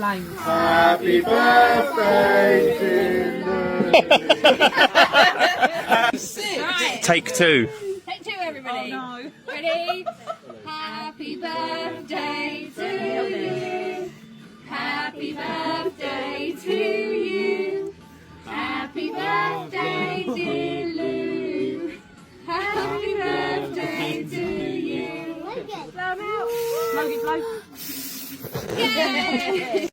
flames. Happy birthday to Right. Take two. Take two, everybody. Oh no. Ready? Happy birthday to you. Happy birthday to you. Happy birthday, dear Lou. Happy birthday to you. Blow 'em out. Blow it, blow. Yay!